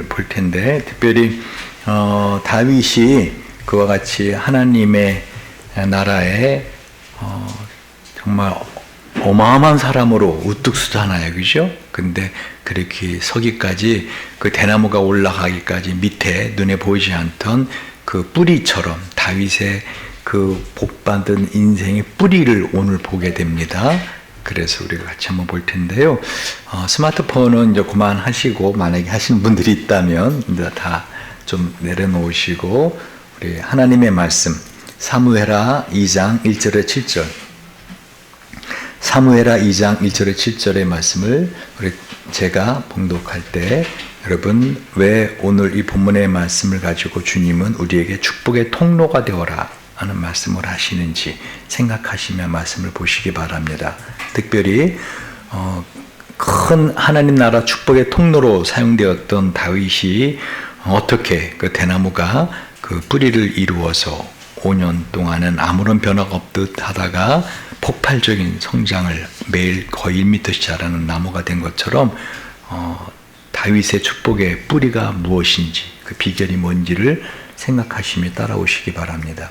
볼 텐데, 특별히 다윗이 그와 같이 하나님의 나라에 정말 어마어마한 사람으로 우뚝 서잖아요, 그죠? 근데 그렇게 서기까지, 그 대나무가 올라가기까지 밑에 눈에 보이지 않던 그 뿌리처럼 다윗의 그 복받은 인생의 뿌리를 오늘 보게 됩니다. 그래서 우리가 같이 한번 볼 텐데요. 스마트폰은 이제 그만하시고, 만약에 하시는 분들이 있다면 이제 다 좀 내려놓으시고, 우리 하나님의 말씀, 사무엘하 2장 1절에 7절. 사무엘하 2장 1절에 7절의 말씀을 제가 봉독할 때, 여러분 왜 오늘 이 본문의 말씀을 가지고 주님은 우리에게 축복의 통로가 되어라 하는 말씀을 하시는지 생각하시며 말씀을 보시기 바랍니다. 특별히 큰 하나님 나라 축복의 통로로 사용되었던 다윗이 어떻게 그 대나무가 그 뿌리를 이루어서 5년 동안은 아무런 변화가 없듯 하다가 폭발적인 성장을 매일 거의 1m씩 자라는 나무가 된 것처럼 다윗의 축복의 뿌리가 무엇인지, 그 비결이 뭔지를 생각하시며 따라오시기 바랍니다.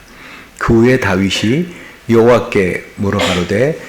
그 후에 다윗이 여호와께 물어가로되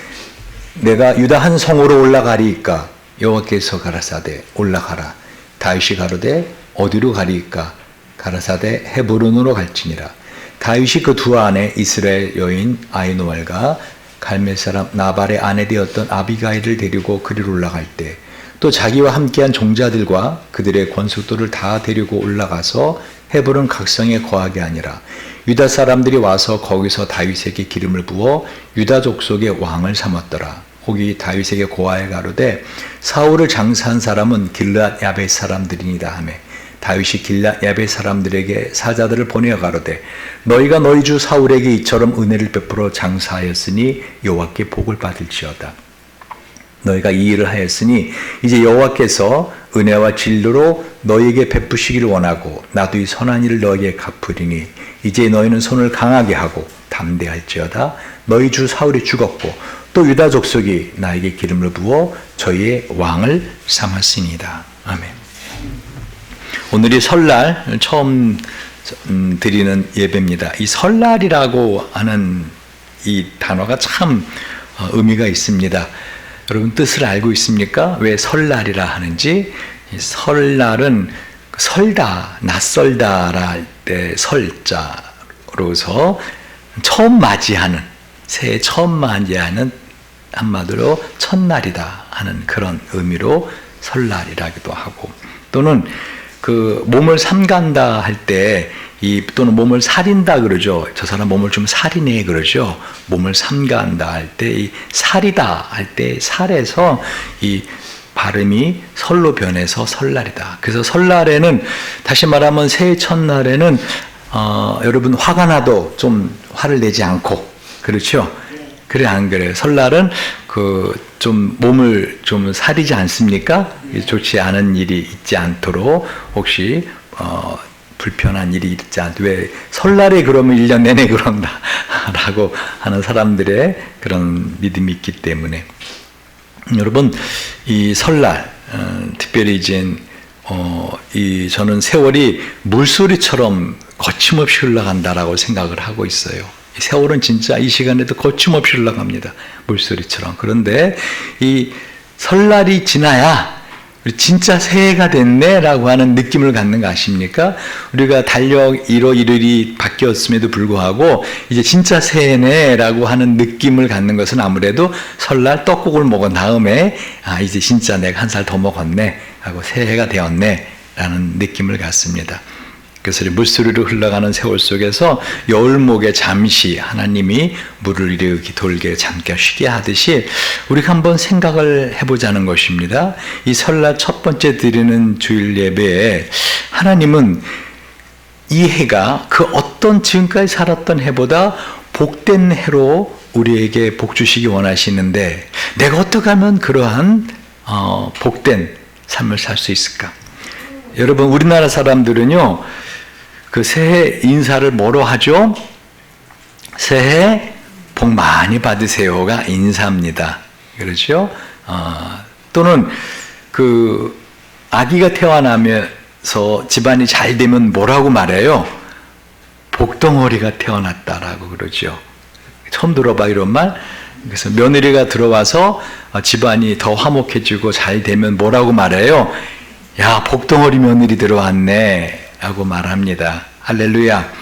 내가 유다 한 성으로 올라가리이까? 여호와께서 가라사대 올라가라. 다윗이 가로되 어디로 가리이까? 가라사대 헤브론으로 갈지니라. 다윗이 그 두 아내 이스라엘 여인 아히노엘과 갈멜 사람 나발의 아내 되었던 아비가일을 데리고 그리로 올라갈 때, 또 자기와 함께한 종자들과 그들의 권속들을 다 데리고 올라가서 헤브론 각성에 거하게 하니라. 유다 사람들이 와서 거기서 다윗에게 기름을 부어 유다 족속의 왕을 삼았더라. 혹이 다윗에게 고하여 가로되 사울을 장사한 사람은 길르앗 야벳 사람들이니라 하며, 다윗이 길르앗 야벳 사람들에게 사자들을 보내어 가로되 너희가 너희 주 사울에게 이처럼 은혜를 베풀어 장사하였으니 여호와께 복을 받을지어다. 너희가 이 일을 하였으니 이제 여호와께서 은혜와 진리로 너희에게 베푸시기를 원하고 나도 이 선한 일을 너희에게 갚으리니 이제 너희는 손을 강하게 하고 담대할지어다. 너희 주 사울이 죽었고 또 유다 족속이 나에게 기름을 부어 저희의 왕을 삼았으니이다. 아멘. 오늘이 설날 처음 드리는 예배입니다. 이 설날이라고 하는 이 단어가 참 의미가 있습니다. 여러분 뜻을 알고 있습니까? 왜 설날이라 하는지? 설날은 설다, 낯설다라 할 때 설자로서 처음 맞이하는, 새해 처음 맞이하는, 한마디로 첫날이다 하는 그런 의미로 설날이라기도 하고, 또는 그 몸을 삼간다 할 때 또는 몸을 살인다 그러죠. 저 사람 몸을 좀 살이네 그러죠. 몸을 삼가한다 할 때 이 살이다 할 때 살에서 이 발음이 설로 변해서 설날이다. 그래서 설날에는, 다시 말하면 새해 첫날에는 여러분 화가 나도 좀 화를 내지 않고, 그렇죠? 그래 안 그래요? 설날은 좀 몸을 좀 사리지 않습니까? 좋지 않은 일이 있지 않도록, 혹시 불편한 일이 있지 않도록, 왜 설날에 그러면 1년 내내 그런다 라고 하는 사람들의 그런 믿음이 있기 때문에, 여러분 이 설날 특별히 이제 저는 세월이 물소리처럼 거침없이 흘러간다라고 생각을 하고 있어요. 세월은 진짜 이 시간에도 거침없이 흘러갑니다. 물소리처럼. 그런데 이 설날이 지나야 진짜 새해가 됐네라고 하는 느낌을 갖는 거 아십니까? 우리가 달력 1월 1일이 바뀌었음에도 불구하고 이제 진짜 새해네라고 하는 느낌을 갖는 것은 아무래도 설날 떡국을 먹은 다음에 이제 진짜 내가 한 살 더 먹었네 하고 새해가 되었네 라는 느낌을 갖습니다. 그래서 물소리로 흘러가는 세월 속에서 여울목에 잠시 하나님이 물을 이렇게 돌게 잠깐 쉬게 하듯이 우리가 한번 생각을 해보자는 것입니다. 이 설날 첫 번째 드리는 주일 예배에 하나님은 이 해가 그 어떤 지금까지 살았던 해보다 복된 해로 우리에게 복 주시기 원하시는데, 내가 어떻게 하면 그러한 복된 삶을 살 수 있을까? 여러분 우리나라 사람들은요, 그 새해 인사를 뭐로 하죠? 새해 복 많이 받으세요가 인사입니다. 그렇죠? 또는 그 아기가 태어나면 집안이 잘 되면 뭐라고 말해요? 복덩어리가 태어났다라고 그러죠. 처음 들어봐 이런 말. 그래서 며느리가 들어와서 집안이 더 화목해지고 잘 되면 뭐라고 말해요? 야, 복덩어리 며느리 들어왔네 하고 말합니다. 할렐루야.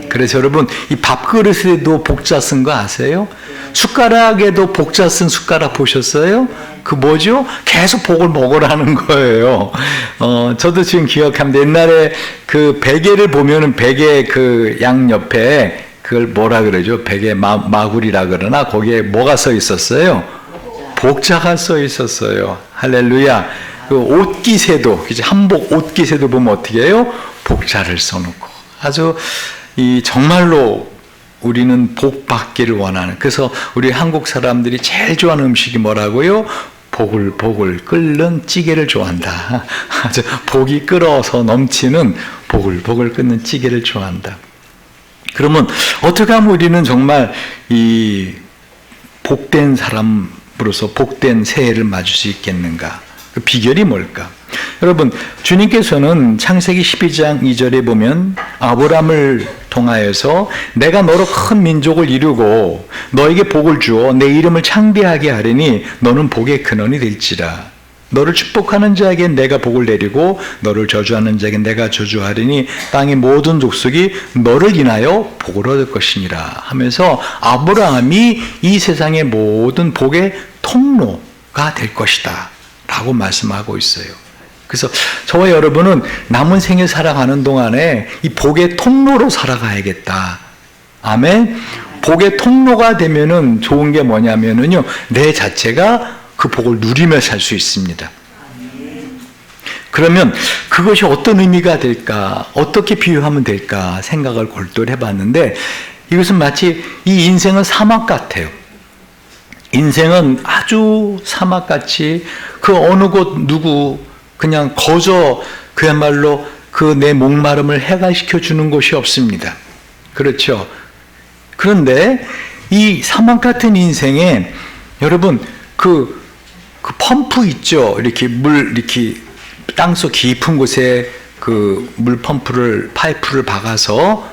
그래서 여러분, 이 밥그릇에도 복자 쓴 거 아세요? 숟가락에도 복자 쓴 숟가락 보셨어요? 그 뭐죠? 계속 복을 먹으라는 거예요. 저도 지금 기억합니다. 옛날에 그 베개를 보면은 베개 그 양 옆에 그걸 뭐라 그러죠? 베개 마구리라 그러나 거기에 뭐가 써 있었어요? 복자가 써 있었어요. 할렐루야. 그 옷깃에도, 한복 옷깃에도 보면 어떻게 해요? 복자를 써놓고. 아주 정말로 우리는 복 받기를 원하는. 그래서 우리 한국 사람들이 제일 좋아하는 음식이 뭐라고요? 보글보글 끓는 찌개를 좋아한다. 아주 복이 끓어서 넘치는 보글보글 끓는 찌개를 좋아한다. 그러면 어떻게 하면 우리는 정말 이 복된 사람으로서 복된 새해를 맞을 수 있겠는가? 그 비결이 뭘까? 여러분, 주님께서는 창세기 12장 2절에 보면 아브람을 통하여서 내가 너로 큰 민족을 이루고 너에게 복을 주어 내 이름을 창대하게 하리니 너는 복의 근원이 될지라. 너를 축복하는 자에게 내가 복을 내리고 너를 저주하는 자에게 내가 저주하리니 땅의 모든 족속이 너를 인하여 복을 얻을 것이니라 하면서 아브라함이 이 세상의 모든 복의 통로가 될 것이다 라고 말씀하고 있어요. 그래서 저와 여러분은 남은 생을 살아가는 동안에 이 복의 통로로 살아가야겠다. 아멘. 복의 통로가 되면은 좋은 게 뭐냐면은요, 내 자체가 그 복을 누리며 살 수 있습니다. 그러면 그것이 어떤 의미가 될까? 어떻게 비유하면 될까? 생각을 골똘히 해봤는데 이것은 마치 이 인생은 사막 같아요. 인생은 아주 사막같이 그 어느 곳 누구 그냥 거저 그야말로 그 내 목마름을 해갈시켜 주는 곳이 없습니다. 그렇죠? 그런데 이 사막 같은 인생에 여러분 그 펌프 있죠? 이렇게 이렇게 땅속 깊은 곳에 그 물 파이프를 박아서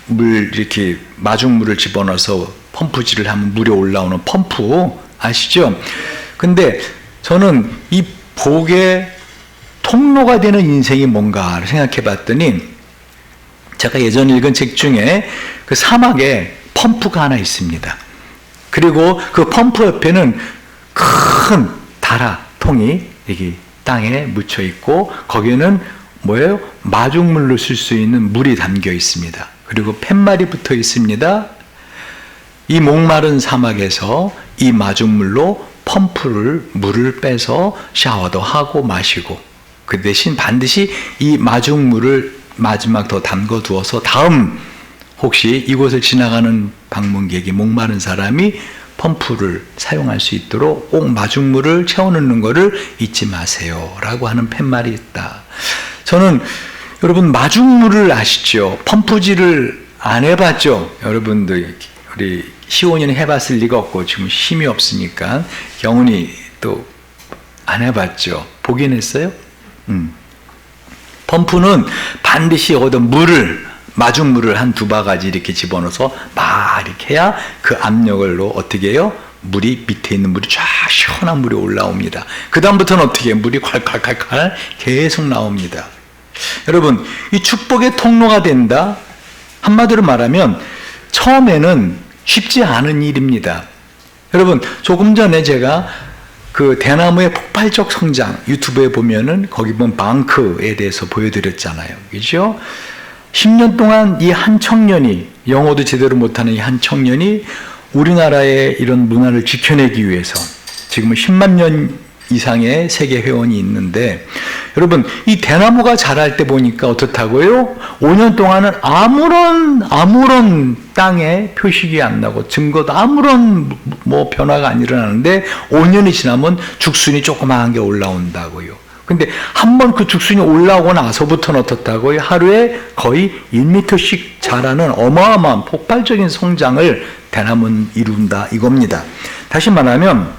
이렇게 마중물을 집어넣어서 펌프질을 하면 물이 올라오는 펌프 아시죠? 근데 저는 이 복의 통로가 되는 인생이 뭔가를 생각해 봤더니 제가 예전에 읽은 책 중에 그 사막에 펌프가 하나 있습니다. 그리고 그 펌프 옆에는 큰 다라통이 여기 땅에 묻혀 있고 거기에는 뭐예요? 마중물로 쓸 수 있는 물이 담겨 있습니다. 그리고 팻말이 붙어 있습니다. 이 목마른 사막에서 이 마중물로 물을 빼서 샤워도 하고 마시고 그 대신 반드시 이 마중물을 마지막 더 담궈 두어서 다음 혹시 이곳을 지나가는 방문객이 목마른 사람이 펌프를 사용할 수 있도록 꼭 마중물을 채워넣는 것을 잊지 마세요 라고 하는 팻말이 있다. 저는 여러분 마중물을 아시죠? 펌프질을 안 해봤죠? 여러분들 우리 시온이는 해봤을 리가 없고 지금 힘이 없으니까 경훈이 또 안 해봤죠? 보긴 했어요? 펌프는 반드시 얻은 마중물을 한 2바가지 이렇게 집어넣어서 막 이렇게 해야 그 압력으로 어떻게 해요? 밑에 있는 물이 쫙 시원한 물이 올라옵니다. 그 다음부터는 어떻게 해요? 물이 콸콸콸콸 계속 나옵니다. 여러분, 이 축복의 통로가 된다? 한마디로 말하면 처음에는 쉽지 않은 일입니다. 여러분, 조금 전에 제가 그 대나무의 폭발적 성장 유튜브에 보면은 거기 보면 방크에 대해서 보여드렸잖아요. 그죠? 10년 동안 이 한 청년이 영어도 제대로 못하는 이 한 청년이 우리나라의 이런 문화를 지켜내기 위해서 지금은 10만 년 이상의 세계 회원이 있는데 여러분 이 대나무가 자랄 때 보니까 어떻다고요? 5년 동안은 아무런 땅에 표식이 안 나고 증거도 아무런 변화가 안 일어나는데 5년이 지나면 죽순이 조그마한 게 올라온다고요. 근데 한번 그 죽순이 올라오고 나서부터는 어떻다고요? 하루에 거의 1m씩 자라는 어마어마한 폭발적인 성장을 대나무는 이룬다 이겁니다. 다시 말하면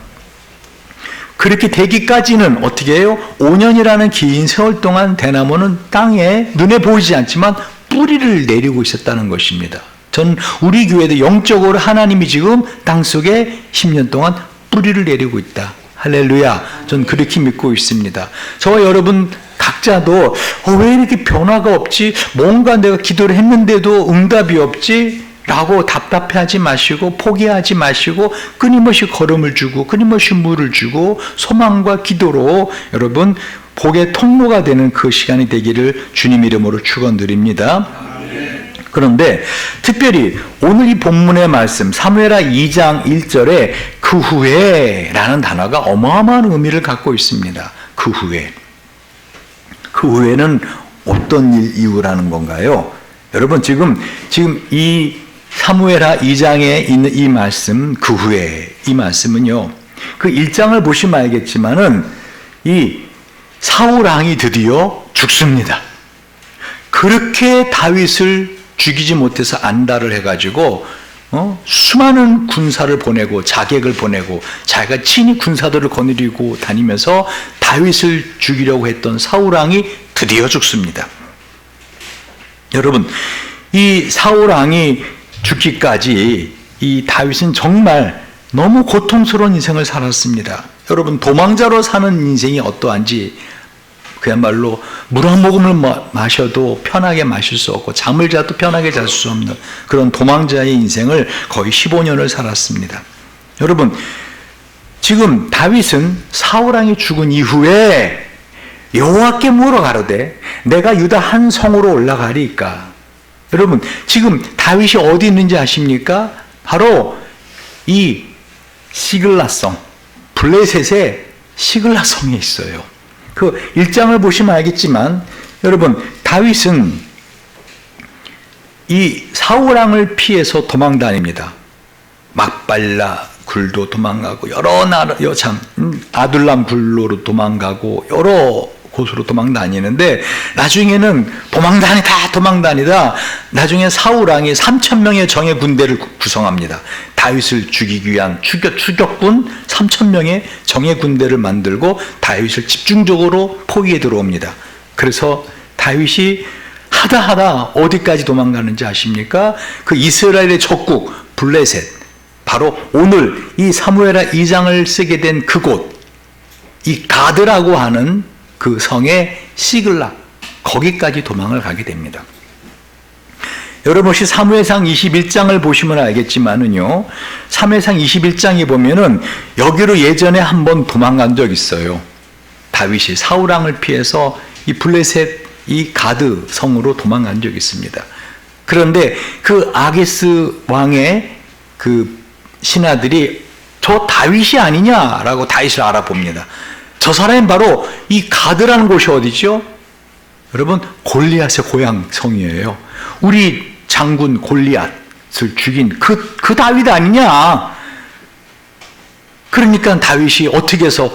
그렇게 되기까지는 어떻게 해요? 5년이라는 긴 세월 동안 대나무는 땅에 눈에 보이지 않지만 뿌리를 내리고 있었다는 것입니다. 전 우리 교회도 영적으로 하나님이 지금 땅속에 10년 동안 뿌리를 내리고 있다. 할렐루야. 전 그렇게 믿고 있습니다. 저와 여러분 각자도 왜 이렇게 변화가 없지? 뭔가 내가 기도를 했는데도 응답이 없지? 라고 답답해하지 마시고 포기하지 마시고 끊임없이 걸음을 주고 끊임없이 물을 주고 소망과 기도로 여러분 복의 통로가 되는 그 시간이 되기를 주님 이름으로 축원드립니다. 그런데 특별히 오늘 이 본문의 말씀 사무엘하 2장 1절에 그 후에 라는 단어가 어마어마한 의미를 갖고 있습니다. 그 후에. 그 후에는 어떤 일 이후라는 건가요? 여러분 지금 이 사무엘하 2장에 있는 이 말씀 그 후에 이 말씀은요. 그 1장을 보시면 알겠지만은 이 사울 왕이 드디어 죽습니다. 그렇게 다윗을 죽이지 못해서 안달을 해가지고 수많은 군사를 보내고 자객을 보내고 자기가 친히 군사들을 거느리고 다니면서 다윗을 죽이려고 했던 사울 왕이 드디어 죽습니다. 여러분 이 사울 왕이 죽기까지 이 다윗은 정말 너무 고통스러운 인생을 살았습니다. 여러분 도망자로 사는 인생이 어떠한지 그야말로 물 한 모금을 마셔도 편하게 마실 수 없고 잠을 자도 편하게 잘 수 없는 그런 도망자의 인생을 거의 15년을 살았습니다. 여러분 지금 다윗은 사울 왕이 죽은 이후에 여호와께 물어 가로되 내가 유다 한 성으로 올라가리까. 여러분 지금 다윗이 어디 있는지 아십니까? 바로 이 시글라성 블레셋의 시글라성에 있어요. 그 1장을 보시면 알겠지만 여러분 다윗은 이 사울 왕을 피해서 도망 다닙니다. 막발라 굴도 도망가고 여러 나라 아둘람 굴로로 도망가고 여러 곳으로 도망 다니는데 나중에는 도망 다니다 나중에 사울 왕이 3,000명의 정예 군대를 구성합니다. 다윗을 죽이기 위한 추격군 3,000명의 정예 군대를 만들고 다윗을 집중적으로 포위에 들어옵니다. 그래서 다윗이 하다 어디까지 도망가는지 아십니까? 그 이스라엘의 적국 블레셋 바로 오늘 이 사무엘하 2장을 쓰게 된 그곳 이 가드라고 하는 그 성의 시글락 거기까지 도망을 가게 됩니다. 여러분 혹시 사무엘상 21장을 보시면 알겠지만은요. 사무엘상 21장에 보면은 여기로 예전에 한번 도망간 적 있어요. 다윗이 사울 왕을 피해서 이 블레셋 이 가드 성으로 도망간 적이 있습니다. 그런데 그 아기스 왕의 그 신하들이 저 다윗이 아니냐라고 다윗을 알아봅니다. 저 사람이 바로 이 가드라는 곳이 어디죠? 여러분 골리앗의 고향 성이에요. 우리 장군 골리앗을 죽인 그 다윗 아니냐? 그러니까 다윗이 어떻게 해서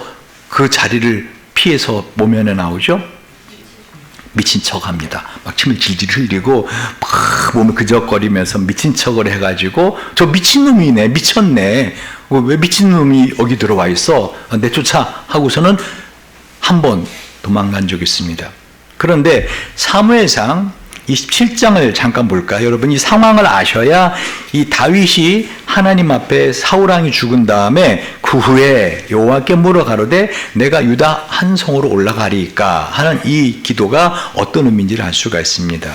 그 자리를 피해서 모면에 나오죠? 미친 척합니다. 막 침을 질질 흘리고 막 몸을 그적거리면서 미친 척을 해가지고 저 미친놈이네 미쳤네 왜 미친놈이 여기 들어와 있어 내쫓아 하고서는 한번 도망간 적이 있습니다. 그런데 사무엘상 27장을 잠깐 볼까요? 여러분 이 상황을 아셔야 이 다윗이 하나님 앞에 사울 왕이 죽은 다음에 그 후에 여호와께 물어 가로되 내가 유다 한 성으로 올라가리까 하는 이 기도가 어떤 의미인지를 알 수가 있습니다.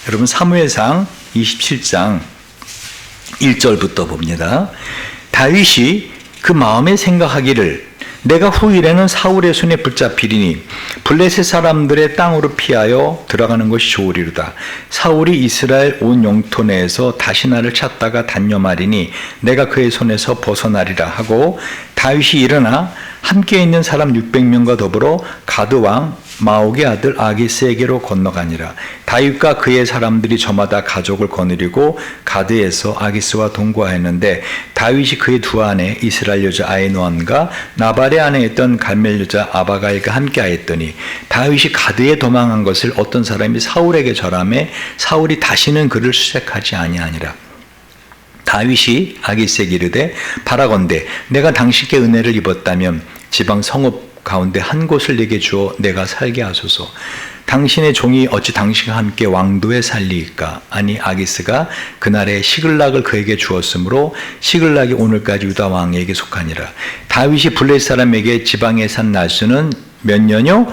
여러분 사무엘상 27장 1절부터 봅니다. 다윗이 그 마음에 생각하기를 내가 후일에는 사울의 손에 붙잡히리니 블레셋 사람들의 땅으로 피하여 들어가는 것이 좋으리로다. 사울이 이스라엘 온 영토 내에서 다시 나를 찾다가 단념하리니 내가 그의 손에서 벗어나리라 하고 다윗이 일어나 함께 있는 사람 600명과 더불어 가드 왕 마옥의 아들 아기스에게로 건너가니라. 다윗과 그의 사람들이 저마다 가족을 거느리고 가드에서 아기스와 동거하였는데 다윗이 그의 두 아내 이스라엘 여자 아히노함과 나발의 아내였던 갈멜 여자 아바가일과 함께하였더니 다윗이 가드에 도망한 것을 어떤 사람이 사울에게 전하매 사울이 다시는 그를 수색하지 아니하니라. 다윗이 아기스에게 이르되 바라건대 내가 당신께 은혜를 입었다면 지방 성읍 가운데 한 곳을 내게 주어 내가 살게 하소서. 당신의 종이 어찌 당신과 함께 왕도에 살리이까? 아니 아기스가 그날에 시글락을 그에게 주었으므로 시글락이 오늘까지 유다 왕에게 속하니라. 다윗이 블레셋 사람에게 지방에 산 날수는 몇 년요?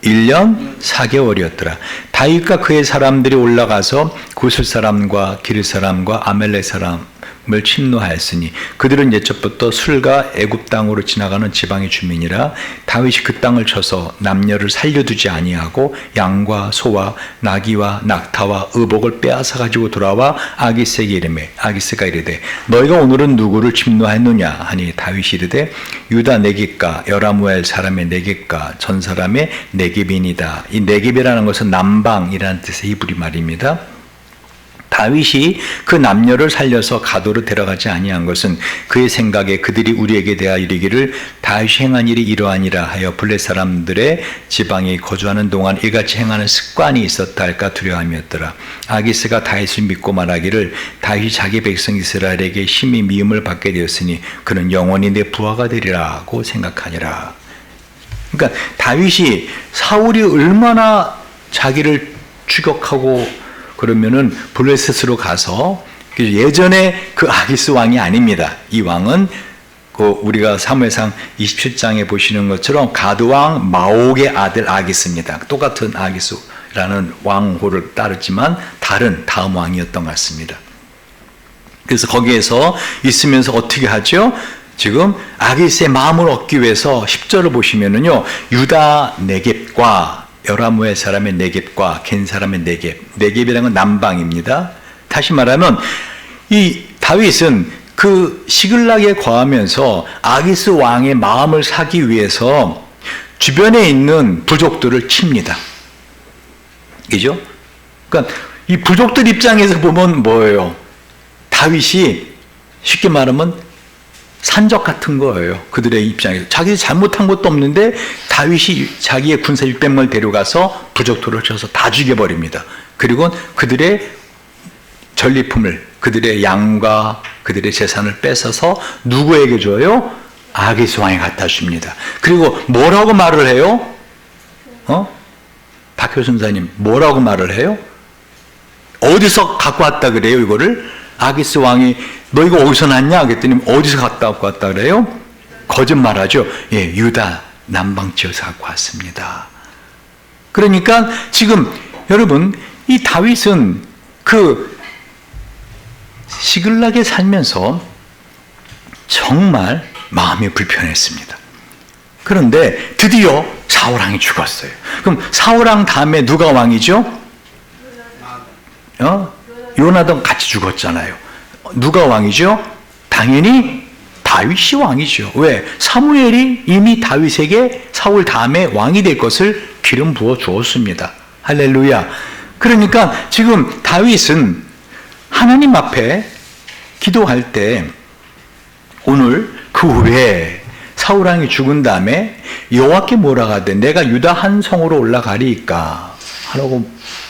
1년 4개월이었더라. 다윗과 그의 사람들이 올라가서 구슬 사람과 기르 사람과 아멜렉 사람을 침노하였으니 그들은 옛적부터 술과 애굽 땅으로 지나가는 지방의 주민이라. 다윗이 그 땅을 쳐서 남녀를 살려두지 아니하고 양과 소와 나귀와 낙타와 의복을 빼앗아 가지고 돌아와 아기스에게 이르매 아기스가 이르되 너희가 오늘은 누구를 침노하였느냐 하니 다윗이 이르되 유다 네겝과 여라무엘 사람의 네겝과 전 사람의 네겝이니이다. 이 네겝이라는 것은 남방이라는 뜻의 히브리 말입니다. 다윗이 그 남녀를 살려서 가도로 데려가지 아니한 것은 그의 생각에 그들이 우리에게 대하여 이르기를 다윗이 행한 일이 이러하니라 하여 블레 사람들의 지방에 거주하는 동안 이같이 행하는 습관이 있었다 할까 두려움이었더라. 아기스가 다윗을 믿고 말하기를 다윗이 자기 백성 이스라엘에게 심히 미움을 받게 되었으니 그는 영원히 내 부하가 되리라고 생각하니라. 그러니까 다윗이 사울이 얼마나 자기를 추격하고 그러면은 블레셋으로 가서 예전에 그 아기스 왕이 아닙니다. 이 왕은 그 우리가 사무엘상 27장에 보시는 것처럼 가드 왕 마옥의 아들 아기스입니다. 똑같은 아기스라는 왕호를 따르지만 다른 다음 왕이었던 것 같습니다. 그래서 거기에서 있으면서 어떻게 하죠? 지금 아기스의 마음을 얻기 위해서 10절을 보시면은요, 유다 네겝과 여라무엘 사람의 네겝과 겐 사람의 네겝이라는 건 남방입니다. 다시 말하면 이 다윗은 그 시글락에 거하면서 아기스 왕의 마음을 사기 위해서 주변에 있는 부족들을 칩니다. 그죠? 그러니까 이 부족들 입장에서 보면 뭐예요? 다윗이 쉽게 말하면 산적 같은 거예요. 그들의 입장에서. 자기 잘못한 것도 없는데 다윗이 자기의 군사 600명을 데려가서 부족들을 쳐서 다 죽여버립니다. 그리고 그들의 전리품을, 그들의 양과 그들의 재산을 뺏어서 누구에게 줘요? 아기스 왕에 갖다 줍니다. 그리고 뭐라고 말을 해요? 박효 선사님 뭐라고 말을 해요? 어디서 갖고 왔다 그래요 이거를? 아기스 왕이 너 이거 어디서 났냐? 그랬더니 어디서 갖다 왔다 그래요? 거짓말하죠. 예, 유다 남방 지역에서 갖고 왔습니다. 그러니까 지금 여러분 이 다윗은 그 시글락에 살면서 정말 마음이 불편했습니다. 그런데 드디어 사울왕이 죽었어요. 그럼 사울왕 다음에 누가 왕이죠? 요나단 같이 죽었잖아요. 누가 왕이죠? 당연히 다윗이 왕이죠. 왜? 사무엘이 이미 다윗에게 사울 다음에 왕이 될 것을 기름 부어 주었습니다. 할렐루야. 그러니까 지금 다윗은 하나님 앞에 기도할 때 오늘 그 후에 사울왕이 죽은 다음에 여호와께 뭐라 하되 내가 유다 한 성으로 올라가리이까 하라고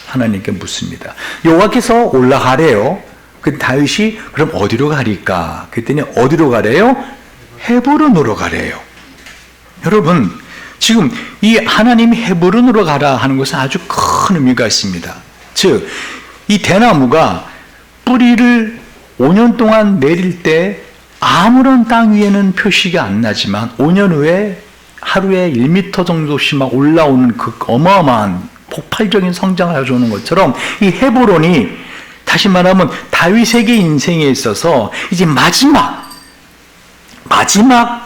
하나님께 묻습니다. 여호와께서 올라가래요. 그 다윗이 그럼 어디로 가리까? 그랬더니 어디로 가래요? 헤브론으로 가래요. 여러분 지금 이 하나님이 헤브론으로 가라 하는 것은 아주 큰 의미가 있습니다. 즉 이 대나무가 뿌리를 5년 동안 내릴 때 아무런 땅 위에는 표시가 안 나지만 5년 후에 하루에 1m 정도씩 막 올라오는 그 어마어마한 폭발적인 성장을 가져오는 것처럼 이 헤브론이 다시 말하면 다윗에게 인생에 있어서 이제 마지막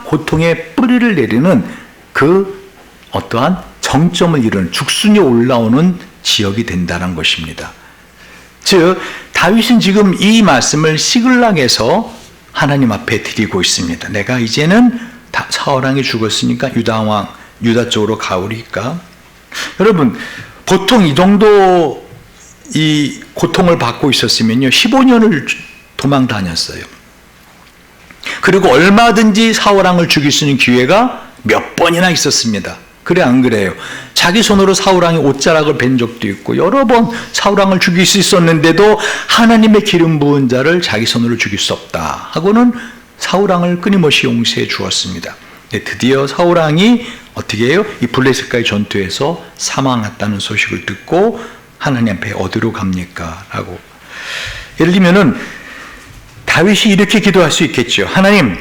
고통의 뿌리를 내리는 그 어떠한 정점을 이루는 죽순이 올라오는 지역이 된다는 것입니다. 즉 다윗은 지금 이 말씀을 시글락에서 하나님 앞에 드리고 있습니다. 내가 이제는 사울왕이 죽었으니까 유다 쪽으로 가오리까? 여러분 보통 이 정도 이 고통을 받고 있었으면요 15년을 도망 다녔어요. 그리고 얼마든지 사울왕을 죽일 수 있는 기회가 몇 번이나 있었습니다. 그래 안 그래요? 자기 손으로 사울왕의 옷자락을 벤 적도 있고 여러 번 사울왕을 죽일 수 있었는데도 하나님의 기름 부은 자를 자기 손으로 죽일 수 없다 하고는 사울왕을 끊임없이 용서해 주었습니다. 네, 드디어 사울왕이 어떻게 해요? 이 블레셋과의 전투에서 사망했다는 소식을 듣고 하나님 앞에 어디로 갑니까? 라고. 예를 들면은 다윗이 이렇게 기도할 수 있겠죠. 하나님,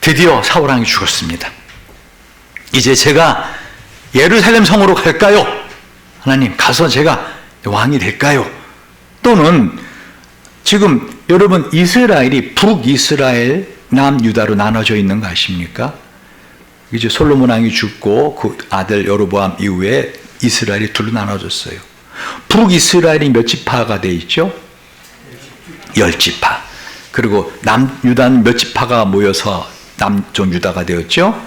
드디어 사울왕이 죽었습니다. 이제 제가 예루살렘 성으로 갈까요? 하나님, 가서 제가 왕이 될까요? 또는 지금 여러분 이스라엘이 북이스라엘, 남유다로 나눠져 있는 거 아십니까? 이제 솔로몬 왕이 죽고 그 아들 여로보암 이후에 이스라엘이 둘로 나눠졌어요. 북이스라엘이 몇 지파가 돼 있죠? 10지파. 그리고 남유다는 몇 지파가 모여서 남쪽 유다가 되었죠?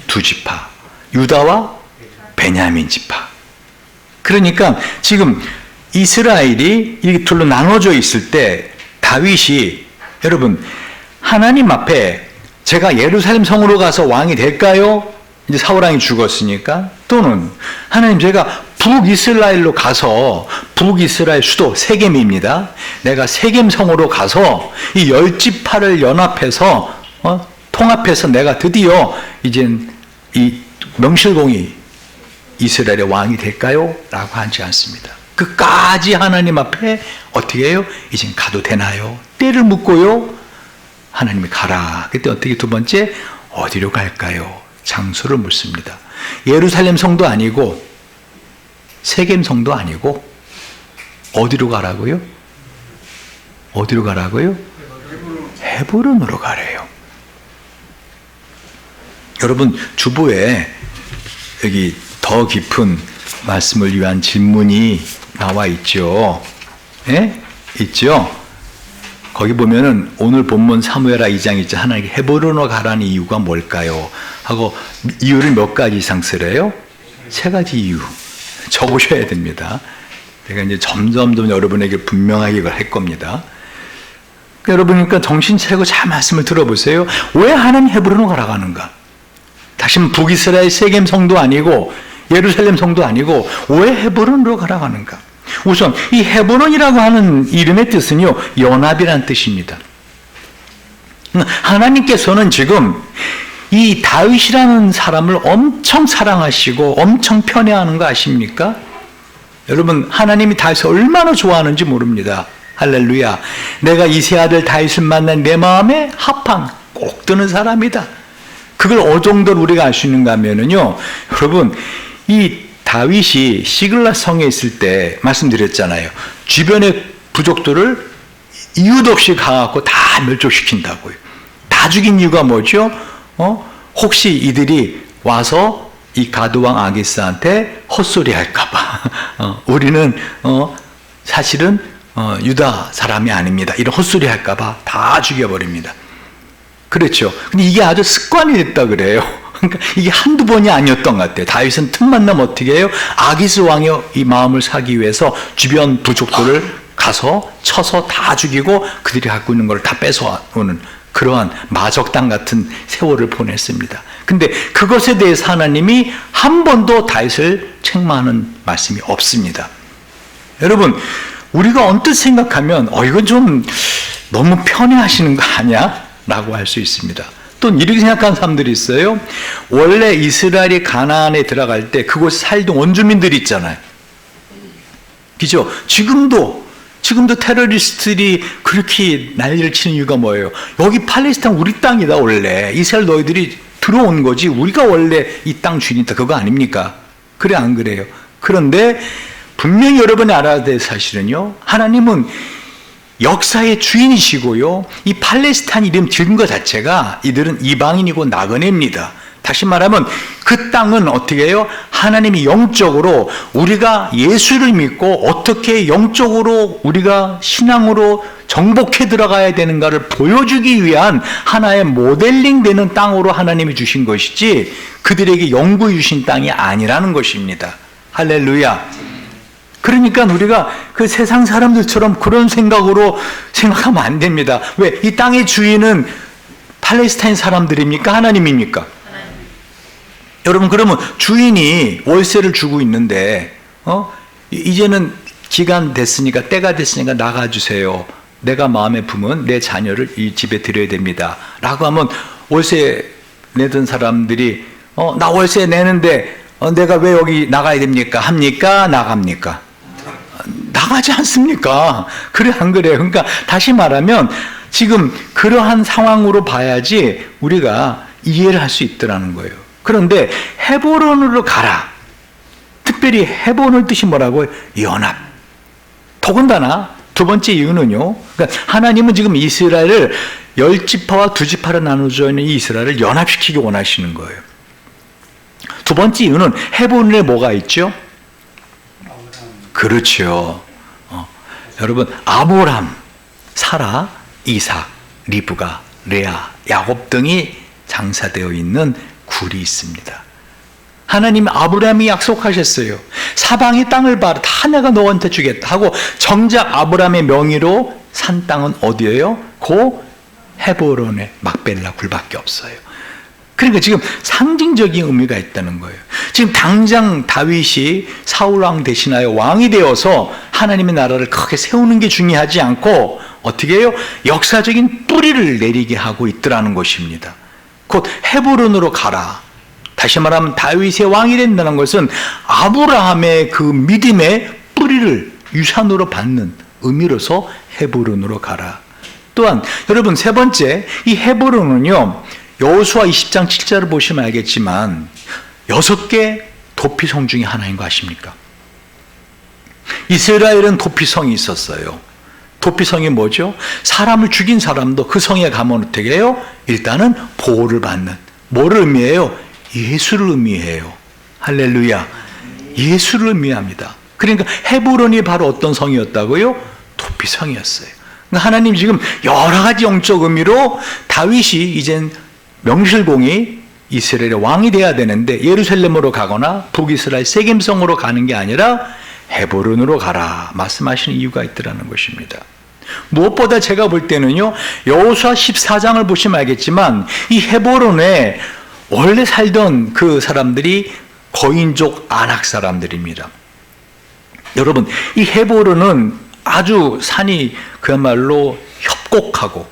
2지파. 유다와 베냐민 지파. 그러니까 지금 이스라엘이 이렇게 둘로 나눠져 있을 때 다윗이 여러분 하나님 앞에 제가 예루살렘 성으로 가서 왕이 될까요? 이제 사울왕이 죽었으니까. 또는 하나님, 제가 북이스라엘로 가서, 북이스라엘 수도 세겜입니다. 내가 세겜 성으로 가서 이 10지파를 연합해서 통합해서 내가 드디어 이젠 이 명실공히 이스라엘의 왕이 될까요? 라고 하지 않습니다. 끝까지 하나님 앞에 어떻게 해요? 이젠 가도 되나요? 때를 묻고요. 하나님이 가라. 그때 어떻게 두 번째 어디로 갈까요? 장소를 묻습니다. 예루살렘 성도 아니고 세겜 성도 아니고 어디로 가라고요? 어디로 가라고요? 헤브론으로 가래요. 여러분 주보에 여기 더 깊은 말씀을 위한 질문이 나와 있죠. 예? 있죠? 거기 보면은 오늘 본문 사무엘하 2장 있죠. 하나님께 헤브론으로 가라는 이유가 뭘까요? 하고 이유를 몇 가지 이상 쓰래요? 3가지 이유. 적으셔야 됩니다. 제가 이제 점점 여러분에게 분명하게 이걸 할 겁니다. 여러분, 그러니까 정신 차리고 잘 말씀을 들어보세요. 왜 하나님 헤브론으로 가라고 하는가? 다시 북이스라엘 세겜 성도 아니고 예루살렘 성도 아니고 왜 헤브론으로 가라고 하는가? 우선 이 헤브론이라고 하는 이름의 뜻은요, 연합이라는 뜻입니다. 하나님께서는 지금 이 다윗이라는 사람을 엄청 사랑하시고 엄청 편애하는 거 아십니까? 여러분, 하나님이 다윗을 얼마나 좋아하는지 모릅니다. 할렐루야. 내가 이세 아들 다윗을 만난 내 마음에 합한 꼭 드는 사람이다. 그걸 어느 정도로 우리가 알 수 있는가 하면은요, 여러분, 이 다윗이 시글락 성에 있을 때 말씀드렸잖아요. 주변의 부족들을 이유도 없이 가갖고 다 멸족시킨다고요. 다 죽인 이유가 뭐죠? 혹시 이들이 와서 이 가드왕 아기스한테 헛소리 할까봐. 우리는 사실은 유다 사람이 아닙니다. 이런 헛소리 할까봐 다 죽여버립니다. 그렇죠. 근데 이게 아주 습관이 됐다 그래요. 그러니까 이게 한두 번이 아니었던 것 같아요. 다윗은 틈만 나면 어떻게 해요? 아기스 왕의 이 마음을 사기 위해서 주변 부족들을 가서 쳐서 다 죽이고 그들이 갖고 있는 걸 다 뺏어오는 그러한 마적당 같은 세월을 보냈습니다. 근데 그것에 대해서 하나님이 한 번도 다윗을 책망하는 말씀이 없습니다. 여러분, 우리가 언뜻 생각하면 이건 좀 너무 편애하시는 거 아니야? 라고 할 수 있습니다. 또 이렇게 생각하는 사람들이 있어요. 원래 이스라엘이 가나안에 들어갈 때 그곳에 살던 원주민들이 있잖아요. 그죠? 지금도 테러리스트들이 그렇게 난리를 치는 이유가 뭐예요? 여기 팔레스타인 우리 땅이다 원래. 이스라엘 너희들이 들어온 거지 우리가 원래 이 땅 주인이다. 그거 아닙니까? 그래 안 그래요? 그런데 분명히 여러분이 알아야 될 사실은요. 하나님은 역사의 주인이시고요. 이 팔레스타인 이름 지은 것 자체가 이들은 이방인이고 나그네입니다. 다시 말하면 그 땅은 어떻게 해요? 하나님이 영적으로 우리가 예수를 믿고 어떻게 영적으로 우리가 신앙으로 정복해 들어가야 되는가를 보여주기 위한 하나의 모델링 되는 땅으로 하나님이 주신 것이지 그들에게 영구 주신 땅이 아니라는 것입니다. 할렐루야. 그러니까 우리가 그 세상 사람들처럼 그런 생각으로 생각하면 안 됩니다. 왜? 이 땅의 주인은 팔레스타인 사람들입니까? 하나님입니까? 여러분, 그러면 주인이 월세를 주고 있는데 이제는 기간 됐으니까 때가 됐으니까 나가주세요. 내가 마음에 품은 내 자녀를 이 집에 들여야 됩니다. 라고 하면 월세 내던 사람들이 나 월세 내는데 내가 왜 여기 나가야 됩니까? 합니까? 나갑니까? 나가지 않습니까? 그래 안 그래요? 그러니까 다시 말하면 지금 그러한 상황으로 봐야지 우리가 이해를 할 수 있더라는 거예요. 그런데 헤브론으로 가라. 특별히 헤브론의 뜻이 뭐라고요? 연합. 더군다나 두 번째 이유는요. 그러니까 하나님은 지금 이스라엘을 10지파와 2지파로 나눠져 있는 이 이스라엘을 연합시키기 원하시는 거예요. 두 번째 이유는 헤브론에 뭐가 있죠? 그렇죠. 여러분 아브람, 사라, 이삭, 리브가, 레아, 야곱 등이 장사되어 있는 굴이 있습니다. 하나님 아브라함이 약속하셨어요. 사방의 땅을 봐라. 다 내가 너한테 주겠다 하고 정작 아브라함의 명의로 산 땅은 어디예요? 고 헤브론의 막벨라 굴밖에 없어요. 그러니까 지금 상징적인 의미가 있다는 거예요. 지금 당장 다윗이 사울왕 대신하여 왕이 되어서 하나님의 나라를 크게 세우는 게 중요하지 않고 어떻게 해요? 역사적인 뿌리를 내리게 하고 있더라는 것입니다. 곧 헤브론으로 가라. 다시 말하면 다윗의 왕이 된다는 것은 아브라함의 그 믿음의 뿌리를 유산으로 받는 의미로서 헤브론으로 가라. 또한 여러분 세 번째, 이 헤브론은요 여호수아 20장 7절을 보시면 알겠지만 6개 도피성 중에 하나인 거 아십니까? 이스라엘은 도피성이 있었어요. 도피성이 뭐죠? 사람을 죽인 사람도 그 성에 가면 어떻게 해요? 일단은 보호를 받는. 뭐를 의미해요? 예수를 의미해요. 할렐루야. 예수를 의미합니다. 그러니까 헤브론이 바로 어떤 성이었다고요? 도피성이었어요. 그러니까 하나님 지금 여러 가지 영적 의미로 다윗이 이젠 명실공히 이스라엘의 왕이 돼야 되는데 예루살렘으로 가거나 북이스라엘 세겜성으로 가는 게 아니라 헤브론으로 가라 말씀하시는 이유가 있더라는 것입니다. 무엇보다 제가 볼 때는요 여호수아 14장을 보시면 알겠지만 이 헤브론에 원래 살던 그 사람들이 거인족 아낙 사람들입니다. 여러분 이 헤브론은 아주 산이 그야말로 협곡하고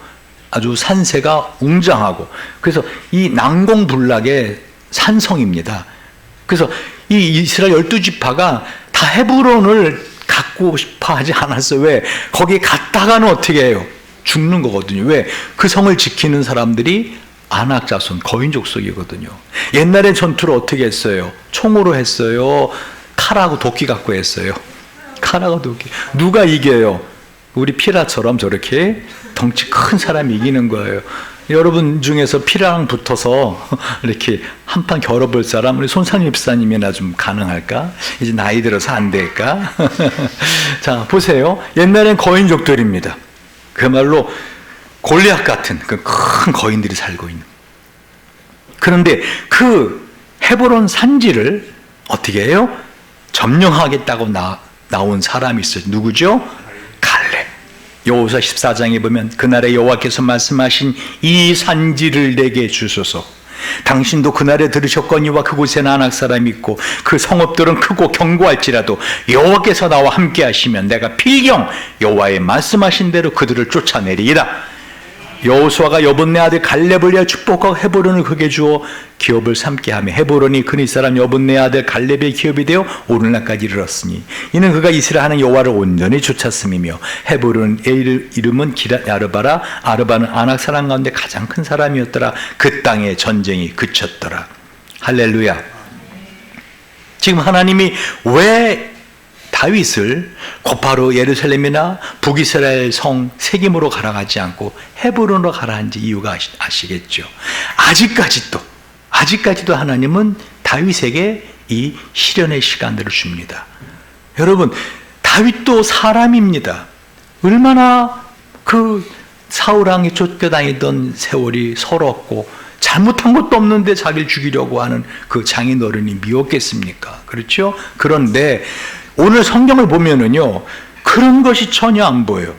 아주 산세가 웅장하고 그래서 이 난공불락의 산성입니다. 그래서 이 이스라엘 12지파가 다 헤브론을 갖고 싶어 하지 않았어요. 왜? 거기에 갔다가는 어떻게 해요? 죽는 거거든요. 왜? 그 성을 지키는 사람들이 아낙 자손, 거인족 속이거든요. 옛날에 전투를 어떻게 했어요? 총으로 했어요? 칼하고 도끼 갖고 했어요? 칼하고 도끼. 누가 이겨요? 우리 피라처럼 저렇게 덩치 큰 사람이 이기는 거예요. 여러분 중에서 피라랑 붙어서 이렇게 한판 겨뤄볼 사람, 우리 손상일 집사님이나 좀 가능할까? 이제 나이 들어서 안 될까? 자, 보세요. 옛날엔 거인족들입니다. 그야말로 골리앗 같은 그 큰 거인들이 살고 있는. 그런데 그 헤브론 산지를 어떻게 해요? 점령하겠다고 나온 사람이 있어요. 누구죠? 갈렙. 여호수아 14장에 보면 그날에 여호와께서 말씀하신 이 산지를 내게 주소서. 당신도 그날에 들으셨거니와 그곳에는 아낙 사람이 있고 그 성읍들은 크고 견고할지라도 여호와께서 나와 함께 하시면 내가 필경 여호와의 말씀하신 대로 그들을 쫓아내리이다. 여호수아가 여분네 아들 갈렙을 위하여 축복하고 헤브론을 그에게 주어 기업을 삼게 하며 헤브론이 그네 사람 여분네 아들 갈렙의 기업이 되어 오늘날까지 이르렀으니 이는 그가 이스라엘 하는 여호와를 온전히 쫓았음이며 헤브론의 이름은 아르바라. 아르바는 아낙 사람 가운데 가장 큰 사람이었더라. 그 땅에 전쟁이 그쳤더라. 할렐루야. 지금 하나님이 왜 다윗을 곧바로 예루살렘이나 북이스라엘 성 세겜으로 가라 하지 않고 헤브론으로 가라 한지 이유가 아시겠죠. 아직까지도 하나님은 다윗에게 이 시련의 시간들을 줍니다. 여러분 다윗도 사람입니다. 얼마나 그 사울왕이 쫓겨다니던 세월이 서럽고 잘못한 것도 없는데 자기를 죽이려고 하는 그 장인어른이 미웠겠습니까? 그렇죠? 그런데 오늘 성경을 보면은요, 그런 것이 전혀 안 보여요.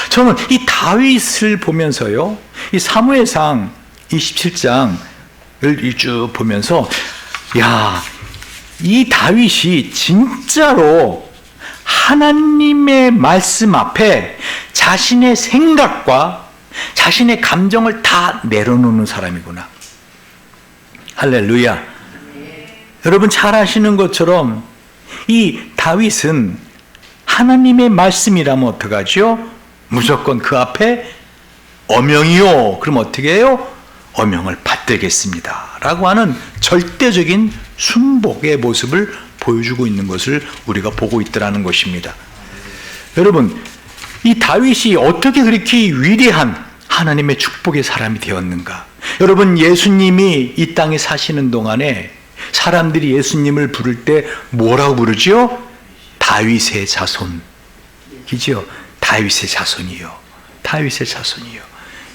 저는 이 다윗을 보면서요, 이 사무엘상 27장을 쭉 보면서, 야, 이 다윗이 진짜로 하나님의 말씀 앞에 자신의 생각과 자신의 감정을 다 내려놓는 사람이구나. 할렐루야. 여러분 잘 아시는 것처럼 이 다윗은 하나님의 말씀이라면 어떡하죠? 무조건 그 앞에 어명이요. 그럼 어떻게 해요? 어명을 받들겠습니다 라고 하는 절대적인 순복의 모습을 보여주고 있는 것을 우리가 보고 있더라는 것입니다. 여러분, 이 다윗이 어떻게 그렇게 위대한 하나님의 축복의 사람이 되었는가? 여러분, 예수님이 이 땅에 사시는 동안에 사람들이 예수님을 부를 때 뭐라고 부르죠? 다윗의 자손. 이죠? 다윗의 자손이요. 다윗의 자손이요.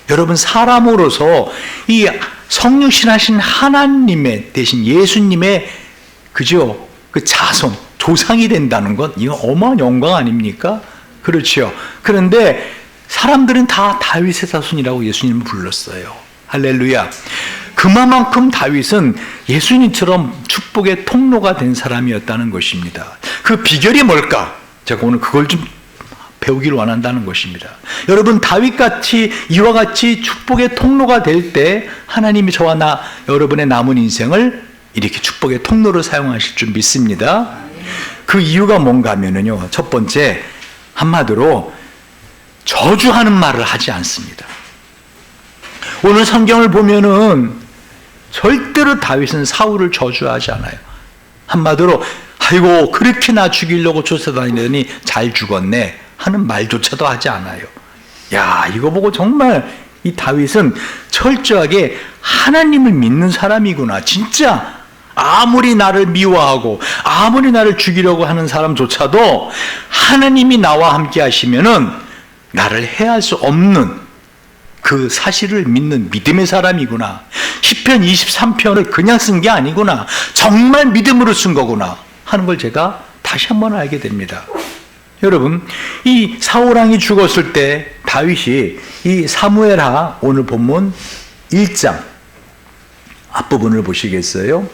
여러분, 사람으로서 이 성육신하신 하나님의 대신 예수님의 그죠? 그 자손, 조상이 된다는 것, 이건 어마어마한 영광 아닙니까? 그렇죠. 그런데 사람들은 다 다윗의 자손이라고 예수님을 불렀어요. 할렐루야. 그만큼 다윗은 예수님처럼 축복의 통로가 된 사람이었다는 것입니다. 그 비결이 뭘까? 제가 오늘 그걸 좀 배우기를 원한다는 것입니다. 여러분, 다윗같이 이와 같이 축복의 통로가 될 때 하나님이 저와 여러분의 남은 인생을 이렇게 축복의 통로로 사용하실 줄 믿습니다. 그 이유가 뭔가 하면요, 첫 번째, 한마디로 저주하는 말을 하지 않습니다. 오늘 성경을 보면은 절대로 다윗은 사울을 저주하지 않아요. 한마디로 아이고 그렇게 나 죽이려고 쫓아다니더니 잘 죽었네 하는 말조차도 하지 않아요. 야, 이거 보고 정말 이 다윗은 철저하게 하나님을 믿는 사람이구나. 진짜 아무리 나를 미워하고 아무리 나를 죽이려고 하는 사람조차도 하나님이 나와 함께 하시면은 나를 해할 수 없는 그 사실을 믿는 믿음의 사람이구나. 시편 23편을 그냥 쓴 게 아니구나. 정말 믿음으로 쓴 거구나 하는 걸 제가 다시 한번 알게 됩니다. 여러분, 이 사울왕이 죽었을 때 다윗이 이 사무엘하 오늘 본문 1장 앞부분을 보시겠어요?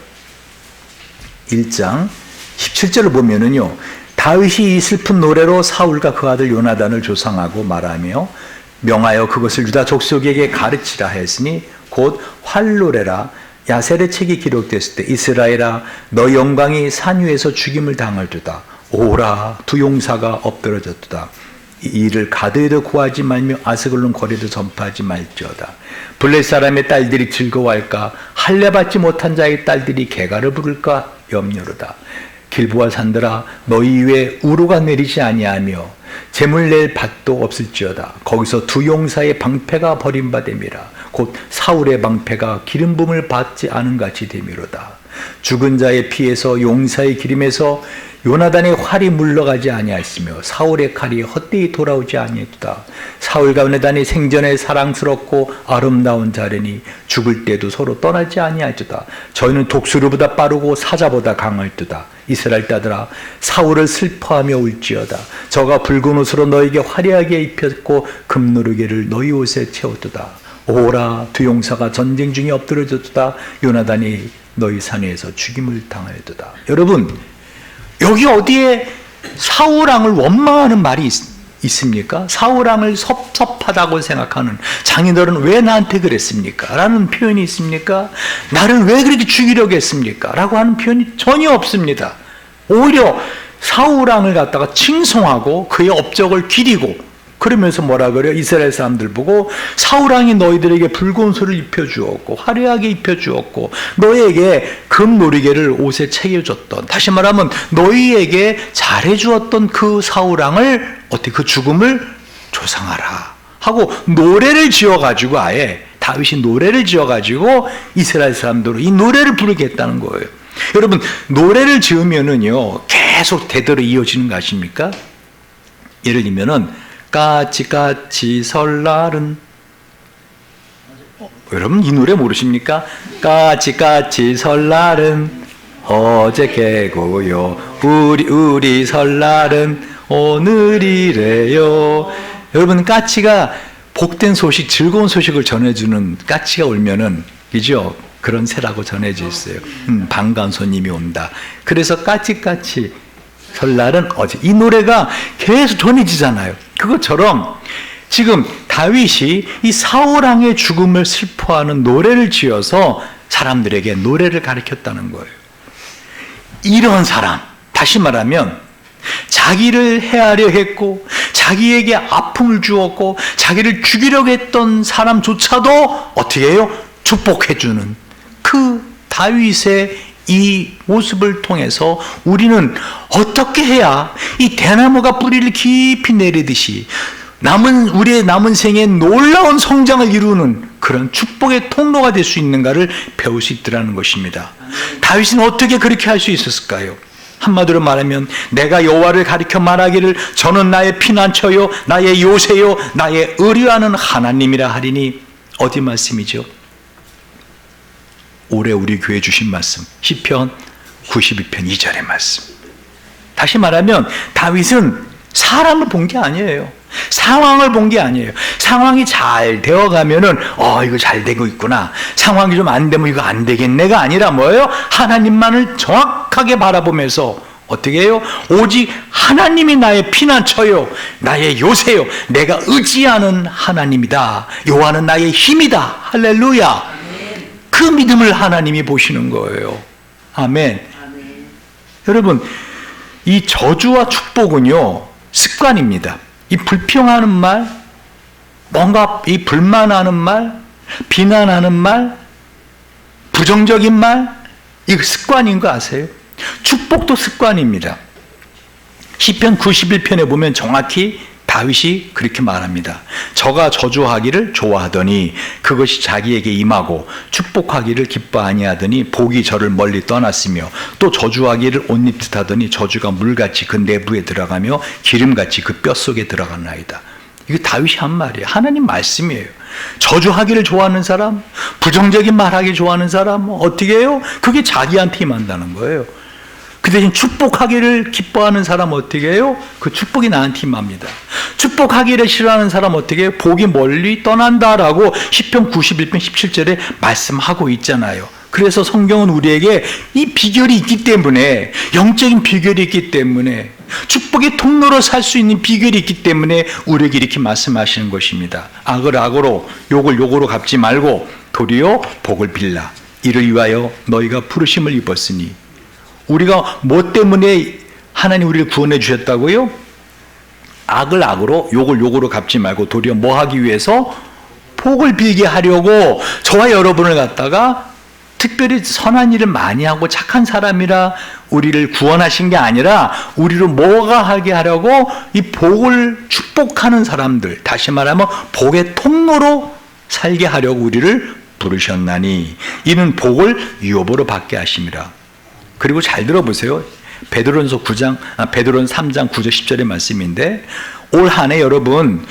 1장 17절을 보면은요, 다윗이 이 슬픈 노래로 사울과 그 아들 요나단을 조상하고 말하며 명하여 그것을 유다 족속에게 가르치라 했으니 곧 활노래라. 야셀의 책이 기록됐을 때 이스라엘아 너 영광이 산 위에서 죽임을 당할도다. 오라 두 용사가 엎드러졌도다. 이 일을 가드에도 구하지 말며 아스글론 거리도 전파하지 말지어다. 블레 사람의 딸들이 즐거워할까? 할례 받지 못한 자의 딸들이 개가를 부를까? 염려로다. 길보아 산들아 너희 위에 우로가 내리지 아니하며 재물 낼 밭도 없을지어다. 거기서 두 용사의 방패가 버림받음이라. 곧 사울의 방패가 기름 부음을 받지 않은 같이 됨이로다. 죽은 자의 피에서 용사의 기름에서 요나단의 활이 물러가지 아니하였으며 사울의 칼이 헛되이 돌아오지 아니했다. 사울과 요나단이 생전에 사랑스럽고 아름다운 자라니 죽을 때도 서로 떠나지 아니하였다. 저희는 독수리보다 빠르고 사자보다 강할도다. 이스라엘 딸들아 사울을 슬퍼하며 울지어다. 저가 붉은 옷으로 너에게 화려하게 입혔고 금누르개를 너희 옷에 채웠도다. 오라 두 용사가 전쟁 중에 엎드려졌도다. 요나단이 너희 산 위에서 죽임을 당하였도다. 여러분, 여기 어디에 사울왕을 원망하는 말이 있습니까? 사울왕을 섭섭하다고 생각하는 장인들은 왜 나한테 그랬습니까? 라는 표현이 있습니까? 나를 왜 그렇게 죽이려고 했습니까? 라고 하는 표현이 전혀 없습니다. 오히려 사울왕을 갖다가 칭송하고 그의 업적을 기리고 그러면서 뭐라 그래요? 이스라엘 사람들 보고 사울왕이 너희들에게 붉은 옷을 입혀주었고 화려하게 입혀주었고 너희에게 금노리개를 옷에 채워줬던, 다시 말하면 너희에게 잘해주었던 그 사울왕을 어떻게 그 죽음을 조상하라 하고 노래를 지어가지고, 아예 다윗이 노래를 지어가지고 이스라엘 사람들로 이 노래를 부르게 했다는 거예요. 여러분, 노래를 지으면은요 계속 대대로 이어지는 거 아십니까? 예를 들면은 까치까치 설날은, 여러분 이 노래 모르십니까? 까치까치 설날은 어제 깨고요 우리 설날은 오늘이래요. 여러분, 까치가 복된 소식, 즐거운 소식을 전해주는, 까치가 울면은 그죠? 그런 새라고 전해져 있어요. 반가운 손님이 온다. 그래서 까치까치 설날은 어제, 이 노래가 계속 전해지잖아요. 그것처럼 지금 다윗이 이 사울왕의 죽음을 슬퍼하는 노래를 지어서 사람들에게 노래를 가르쳤다는 거예요. 이런 사람, 다시 말하면 자기를 해하려 했고 자기에게 아픔을 주었고 자기를 죽이려고 했던 사람조차도 어떻게 해요? 축복해주는 그 다윗의 이 모습을 통해서 우리는 어떻게 해야 이 대나무가 뿌리를 깊이 내리듯이 우리의 남은 생에 놀라운 성장을 이루는 그런 축복의 통로가 될 수 있는가를 배울 수 있더라는 것입니다. 다윗은 어떻게 그렇게 할 수 있었을까요? 한마디로 말하면 내가 여호와를 가리켜 말하기를 저는 나의 피난처요 나의 요새요 나의 의뢰하는 하나님이라 하리니. 어디 말씀이죠? 올해 우리 교회 주신 말씀 시편 92편 2절의 말씀. 다시 말하면 다윗은 사람을 본 게 아니에요. 상황을 본 게 아니에요. 상황이 잘 되어가면은 이거 잘 되고 있구나, 상황이 좀 안 되면 이거 안 되겠네가 아니라 뭐예요? 하나님만을 정확하게 바라보면서 어떻게 해요? 오직 하나님이 나의 피난처요 나의 요새요 내가 의지하는 하나님이다, 여호와는 나의 힘이다. 할렐루야. 그 믿음을 하나님이 보시는 거예요. 아멘. 여러분, 이 저주와 축복은요 습관입니다. 이 불평하는 말, 뭔가 이 불만하는 말, 비난하는 말, 부정적인 말, 이거 습관인 거 아세요? 축복도 습관입니다. 시편 91편에 보면 정확히 다윗이 그렇게 말합니다. 저가 저주하기를 좋아하더니 그것이 자기에게 임하고 축복하기를 기뻐 아니하더니 복이 저를 멀리 떠났으며 또 저주하기를 옷입듯 하더니 저주가 물같이 그 내부에 들어가며 기름같이 그 뼛속에 들어갔나이다. 이거 다윗이 한 말이에요. 하나님 말씀이에요. 저주하기를 좋아하는 사람, 부정적인 말하기 좋아하는 사람 어떻게 해요? 그게 자기한테 임한다는 거예요. 그 대신 축복하기를 기뻐하는 사람 어떻게 해요? 그 축복이 나한테 임합니다. 축복하기를 싫어하는 사람 어떻게 해요? 복이 멀리 떠난다라고 시편 91편 17절에 말씀하고 있잖아요. 그래서 성경은 우리에게 이 비결이 있기 때문에, 영적인 비결이 있기 때문에, 축복의 통로로 살 수 있는 비결이 있기 때문에 우리에게 이렇게 말씀하시는 것입니다. 악을 악으로 욕을 욕으로 갚지 말고 도리어 복을 빌라. 이를 위하여 너희가 부르심을 입었으니. 우리가 뭐 때문에 하나님 우리를 구원해 주셨다고요? 악을 악으로 욕을 욕으로 갚지 말고 도리어 뭐 하기 위해서? 복을 빌게 하려고 저와 여러분을 갖다가 특별히 선한 일을 많이 하고 착한 사람이라 우리를 구원하신 게 아니라 우리로 뭐가 하게 하려고 이 복을 축복하는 사람들, 다시 말하면 복의 통로로 살게 하려고 우리를 부르셨나니 이는 복을 유업으로 받게 하심이라. 그리고 잘 들어보세요. 베드로전서 3장 9절 10절의 말씀인데, 올 한 해 여러분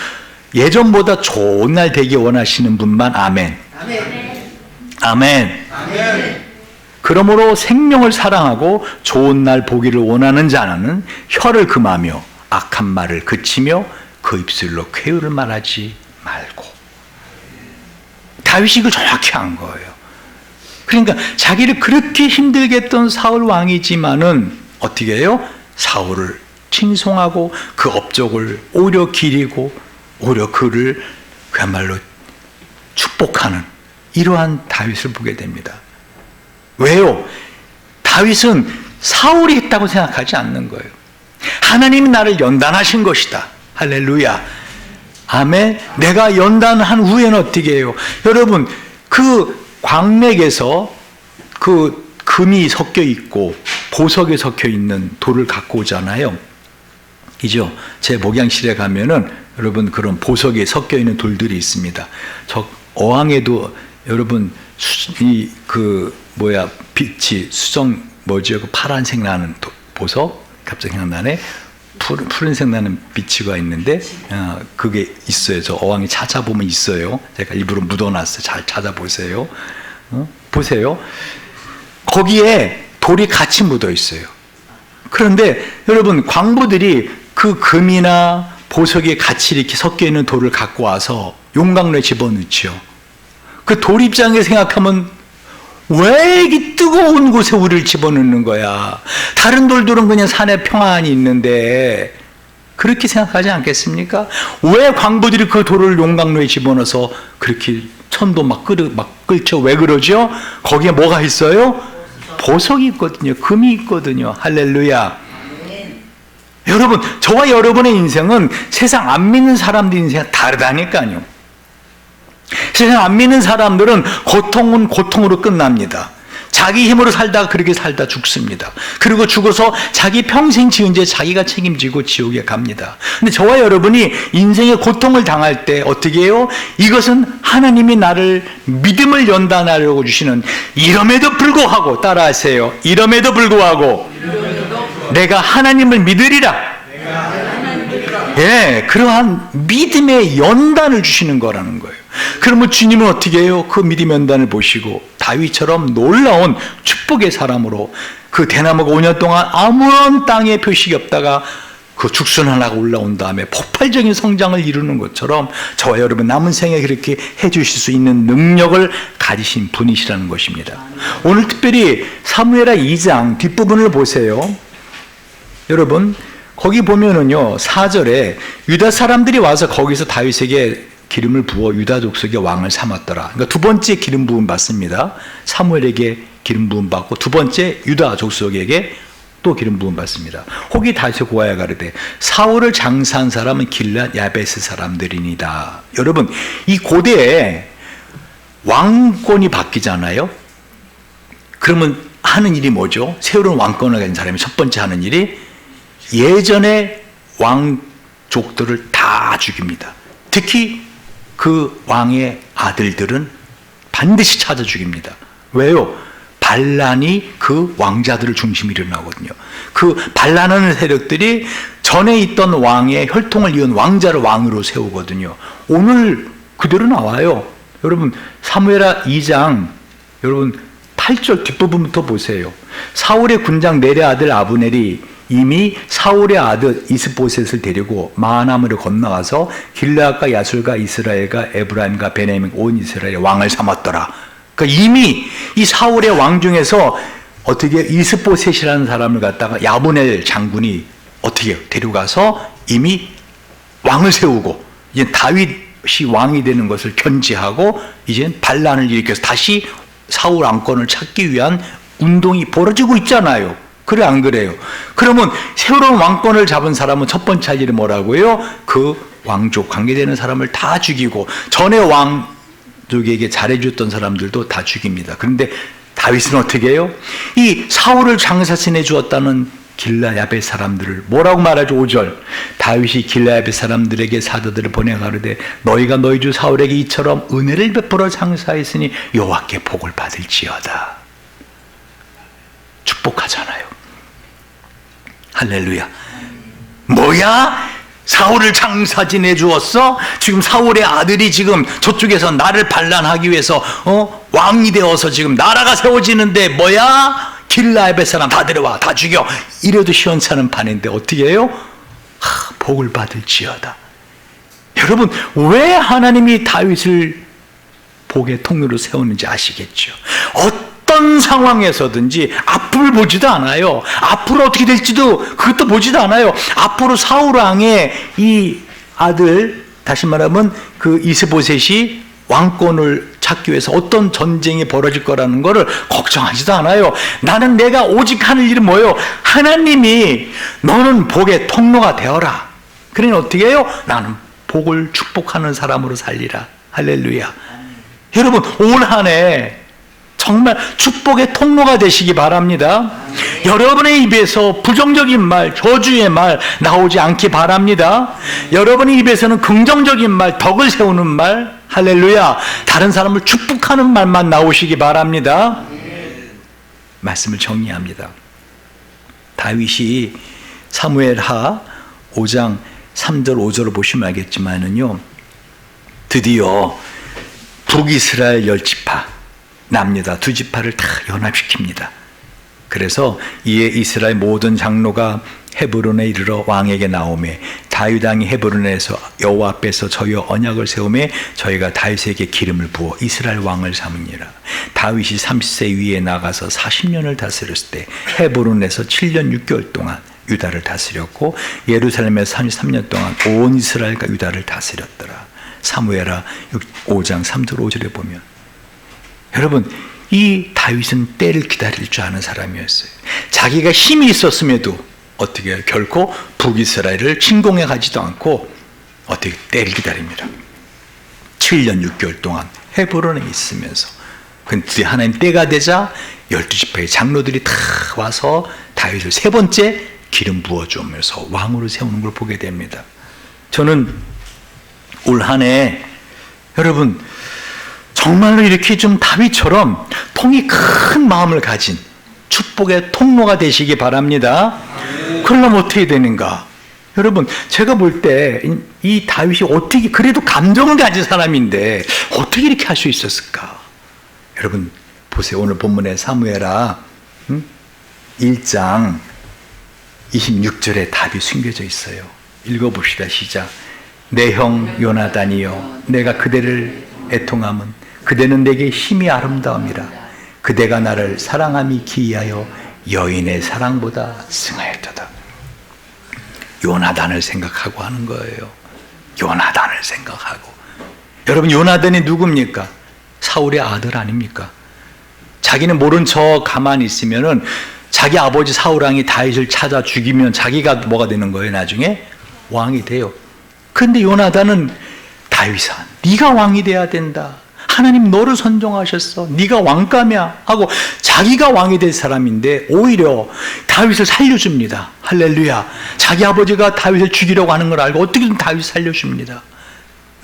예전보다 좋은 날 되기 원하시는 분만 아멘. 아멘. 아멘. 아멘. 그러므로 생명을 사랑하고 좋은 날 보기를 원하는 자는 혀를 금하며 악한 말을 그치며 그 입술로 쾌유를 말하지 말고. 다윗이 이걸 정확히 한 거예요. 그러니까 자기를 그렇게 힘들게 했던 사울 왕이지만은 어떻게 해요? 사울을 칭송하고 그 업적을 오히려 기리고 오히려 그를 그야말로 축복하는 이러한 다윗을 보게 됩니다. 왜요? 다윗은 사울이 했다고 생각하지 않는 거예요. 하나님이 나를 연단하신 것이다. 할렐루야. 아멘. 내가 연단한 후에는 어떻게 해요? 여러분, 그 광맥에서 그 금이 섞여 있고 보석이 섞여 있는 돌을 갖고 오잖아요. 이죠? 제 목양실에 가면은 여러분 그런 보석이 섞여 있는 돌들이 있습니다. 저 어항에도 여러분 빛이 수정 뭐죠? 그 파란색 나는 보석 갑자기 생각나네. 푸른색 나는 비치가 있는데 그게 있어요. 저 어항에 찾아보면 있어요. 제가 일부러 묻어놨어요. 잘 찾아보세요. 보세요. 거기에 돌이 같이 묻어 있어요. 그런데 여러분 광부들이 그 금이나 보석이 같이 이렇게 섞여 있는 돌을 갖고 와서 용광로에 집어넣죠. 그 돌 입장에 생각하면 왜 이 뜨거운 곳에 우리를 집어넣는 거야? 다른 돌들은 그냥 산에 평안히 있는데 그렇게 생각하지 않겠습니까? 왜 광부들이 그 돌을 용광로에 집어넣어서 그렇게 천도 막 끓죠. 왜 그러죠? 거기에 뭐가 있어요? 보석이 있거든요. 금이 있거든요. 할렐루야. 여러분, 저와 여러분의 인생은 세상 안 믿는 사람들 인생은 다르다니까요. 세상 안 믿는 사람들은 고통은 고통으로 끝납니다. 자기 힘으로 살다가 그렇게 살다 죽습니다. 그리고 죽어서 자기 평생 지은 죄 자기가 책임지고 지옥에 갑니다. 근데 저와 여러분이 인생의 고통을 당할 때 어떻게 해요? 이것은 하나님이 나를 믿음을 연단하려고 주시는, 이럼에도 불구하고, 따라하세요. 이럼에도 불구하고 내가 하나님을 믿으리라. 예, 그러한 믿음의 연단을 주시는 거라는 거예요. 그러면 주님은 어떻게 해요? 그 믿음의 연단을 보시고 다윗처럼 놀라운 축복의 사람으로, 그 대나무가 5년 동안 아무런 땅에 표식이 없다가 그 죽순 하나가 올라온 다음에 폭발적인 성장을 이루는 것처럼 저와 여러분 남은 생에 그렇게 해주실 수 있는 능력을 가지신 분이시라는 것입니다. 오늘 특별히 사무엘하 2장 뒷부분을 보세요. 여러분, 거기 보면은요, 4절에 유다 사람들이 와서 거기서 다윗에게 기름을 부어 유다 족속의 왕을 삼았더라. 그러니까 두 번째 기름 부음 받습니다. 사무엘에게 기름 부음 받고 두 번째 유다 족속에게 또 기름 부음 받습니다. 혹이 다윗의 고하여 가르되 사울을 장사한 사람은 길앗 야베스 사람들이니다. 여러분, 이 고대에 왕권이 바뀌잖아요. 그러면 하는 일이 뭐죠? 새로운 왕권을 가진 사람이 첫 번째 하는 일이 예전의 왕족들을 다 죽입니다. 특히 그 왕의 아들들은 반드시 찾아 죽입니다. 왜요? 반란이 그 왕자들을 중심으로 일어나거든요. 그 반란하는 세력들이 전에 있던 왕의 혈통을 이은 왕자를 왕으로 세우거든요. 오늘 그대로 나와요. 여러분, 사무엘하 2장 여러분 8절 뒷부분부터 보세요. 사울의 군장 넬의 아들 아브넬이 이미 사울의 아들 이스보셋을 데리고 마하나임으로 건너가서 길르앗과 야술과 이스라엘과 에브라임과 베냐민 온 이스라엘의 왕을 삼았더라. 그러니까 이미 이 사울의 왕 중에서 어떻게 이스보셋이라는 사람을 갖다가 야브넬 장군이 어떻게 데려가서 이미 왕을 세우고, 이제 다윗이 왕이 되는 것을 견지하고 이제 반란을 일으켜서 다시 사울 왕권을 찾기 위한 운동이 벌어지고 있잖아요. 그래 안 그래요? 그러면 새로운 왕권을 잡은 사람은 첫 번째 할 일이 뭐라고요? 그 왕족 관계되는 사람을 다 죽이고 전에 왕족에게 잘해줬던 사람들도 다 죽입니다. 그런데 다윗은 어떻게 해요? 이 사울을 장사신해 주었다는 길라 야벳 사람들을 뭐라고 말하죠? 5절 다윗이 길라 야벳 사람들에게 사도들을 보내 가르되 너희가 너희 주 사울에게 이처럼 은혜를 베풀어 장사했으니 여호와께 복을 받을지어다. 축복하잖아요. 할렐루야. 뭐야? 사울을 장사 지내 주었어? 지금 사울의 아들이 지금 저쪽에서 나를 반란하기 위해서 왕이 되어서 지금 나라가 세워지는데 뭐야? 길라야벳 사람 다 데려와, 다 죽여. 이래도 시원찮은 판인데 어떻게 해요? 복을 받을지어다. 여러분, 왜 하나님이 다윗을 복의 통로로 세우는지 아시겠죠? 어떤 상황에서든지 앞을 보지도 않아요. 앞으로 어떻게 될지도 그것도 보지도 않아요. 앞으로 사울 왕의 이 아들, 다시 말하면 그 이스보셋이 왕권을 찾기 위해서 어떤 전쟁이 벌어질 거라는 것을 걱정하지도 않아요. 나는 내가 오직 하는 일은 뭐예요? 하나님이 너는 복의 통로가 되어라. 그러니 어떻게 해요? 나는 복을 축복하는 사람으로 살리라. 할렐루야. 여러분, 올 한 해 정말 축복의 통로가 되시기 바랍니다. 여러분의 입에서 부정적인 말, 저주의 말 나오지 않기 바랍니다. 여러분의 입에서는 긍정적인 말, 덕을 세우는 말, 할렐루야, 다른 사람을 축복하는 말만 나오시기 바랍니다. 말씀을 정리합니다. 다윗이 사무엘하 5장 3절 5절을 보시면 알겠지만은요, 드디어 북이스라엘 10지파 남유다 2지파를 다 연합시킵니다. 그래서 이에 이스라엘 모든 장로가 헤브론에 이르러 왕에게 나오매 다윗 왕이 헤브론에서 여호와 앞에서 저희와 언약을 세우매 저희가 다윗에게 기름을 부어 이스라엘 왕을 삼으니라. 다윗이 30세 위에 나가서 40년을 다스렸을 때 헤브론에서 7년 6개월 동안 유다를 다스렸고 예루살렘에서 33년 동안 온 이스라엘과 유다를 다스렸더라. 사무엘하 5장 3절 5절에 보면 여러분 이 다윗은 때를 기다릴 줄 아는 사람이었어요. 자기가 힘이 있었음에도 어떻게 해요? 결코 북이스라엘을 침공해 가지도 않고 어떻게 때를 기다립니다. 7년 6개월 동안 헤브론에 있으면서 근데 하나님 때가 되자 12지파의 장로들이 다 와서 다윗을 세 번째 기름 부어주면서 왕으로 세우는 걸 보게 됩니다. 저는 올 한 해 여러분 정말로 이렇게 좀 다윗처럼 통이 큰 마음을 가진 축복의 통로가 되시기 바랍니다. 그러려면 어떻게 되는가? 여러분 제가 볼 때 이 다윗이 어떻게 그래도 감정을 가진 사람인데 어떻게 이렇게 할 수 있었을까? 여러분 보세요. 오늘 본문의 사무엘하 1장 26절에 답이 숨겨져 있어요. 읽어봅시다. 시작. 내 형 요나단이여 내가 그대를 애통함은 그대는 내게 힘이 아름다움이라 그대가 나를 사랑함이 기이하여 여인의 사랑보다 승하였도다. 요나단을 생각하고 하는 거예요. 요나단을 생각하고. 여러분 요나단이 누굽니까? 사울의 아들 아닙니까? 자기는 모른 척 가만히 있으면은 자기 아버지 사울왕이 다윗을 찾아 죽이면 자기가 뭐가 되는 거예요? 나중에 왕이 돼요. 그런데 요나단은 다윗아 네가 왕이 돼야 된다. 하나님 너를 선정하셨어. 네가 왕감이야 하고 자기가 왕이 될 사람인데 오히려 다윗을 살려줍니다. 할렐루야. 자기 아버지가 다윗을 죽이려고 하는 걸 알고 어떻게든 다윗을 살려줍니다.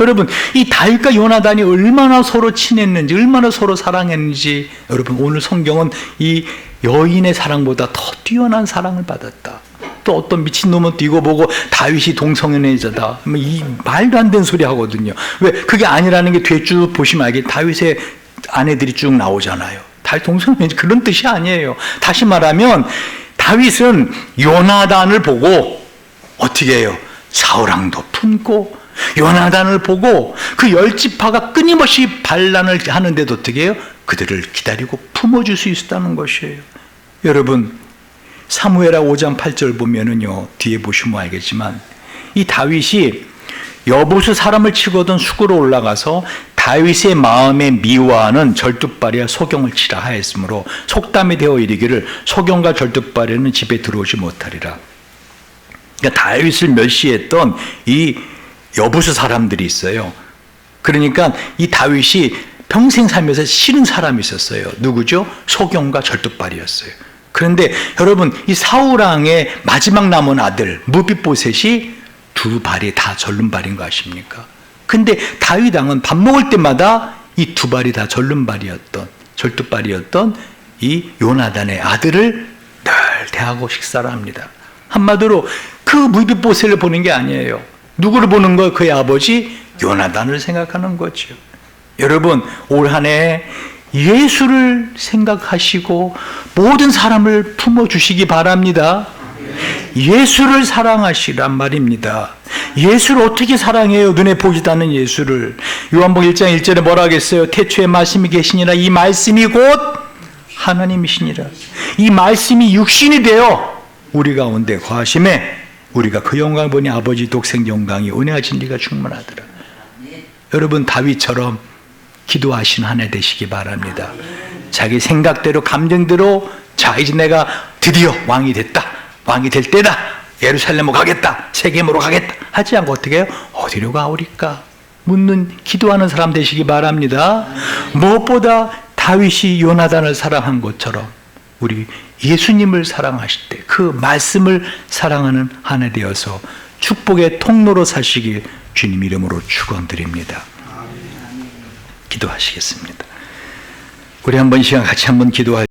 여러분 이 다윗과 요나단이 얼마나 서로 친했는지 얼마나 서로 사랑했는지 여러분 오늘 성경은 이 여인의 사랑보다 더 뛰어난 사랑을 받았다. 또 어떤 미친놈은 뛰고 보고 다윗이 동성애자다. 이 말도 안 되는 소리 하거든요. 왜? 그게 아니라는 게 뒤에 쭉 보시면 알게 다윗의 아내들이 쭉 나오잖아요. 다윗 동성애자 그런 뜻이 아니에요. 다시 말하면 다윗은 요나단을 보고 어떻게 해요? 사울왕도 품고 요나단을 보고 그 10지파가 끊임없이 반란을 하는데도 어떻게 해요? 그들을 기다리고 품어줄 수 있었다는 것이에요. 여러분 사무엘하 5장 8절 보면은요 뒤에 보시면 알겠지만 이 다윗이 여부수 사람을 치거든 수구로 올라가서 다윗의 마음에 미워하는 절뚝발이와 소경을 치라 하였으므로 속담이 되어 이르기를 소경과 절뚝발에는 집에 들어오지 못하리라. 그러니까 다윗을 멸시했던 이 여부수 사람들이 있어요. 그러니까 이 다윗이 평생 살면서 싫은 사람이 있었어요. 누구죠? 소경과 절뚝발이었어요. 그런데 여러분 이 사울왕의 마지막 남은 아들 무비보셋이 두 발이 다 절름발인 거 아십니까? 근데 다윗 왕은 밥 먹을 때마다 이 두 발이 다 절뚝발이었던 이 요나단의 아들을 늘 대하고 식사를 합니다. 한마디로 그 무비보셋을 보는 게 아니에요. 누구를 보는 거예요? 그의 아버지 요나단을 생각하는 거죠. 여러분 올 한 해 예수를 생각하시고 모든 사람을 품어주시기 바랍니다. 예수를 사랑하시란 말입니다. 예수를 어떻게 사랑해요? 눈에 보이지도 않는 예수를. 요한복음 1장 1절에 뭐라 하겠어요? 태초에 말씀이 계시니라 이 말씀이 곧 하나님이시니라. 이 말씀이 육신이 되어 우리 가운데 거하심에 우리가 그 영광을 보니 아버지 독생 영광이 은혜와 진리가 충만하더라. 여러분 다윗처럼 기도하신 한 해 되시기 바랍니다. 자기 생각대로 감정대로 자 이제 내가 드디어 왕이 됐다. 왕이 될 때다. 예루살렘으로 가겠다. 세겜으로 가겠다. 하지 않고 어떻게 해요? 어디로 가오리까? 묻는 기도하는 사람 되시기 바랍니다. 무엇보다 다윗이 요나단을 사랑한 것처럼 우리 예수님을 사랑하실 때 그 말씀을 사랑하는 한 해 되어서 축복의 통로로 사시길 주님 이름으로 축원드립니다. 기도하시겠습니다. 우리 한번 시간 같이 한번 기도할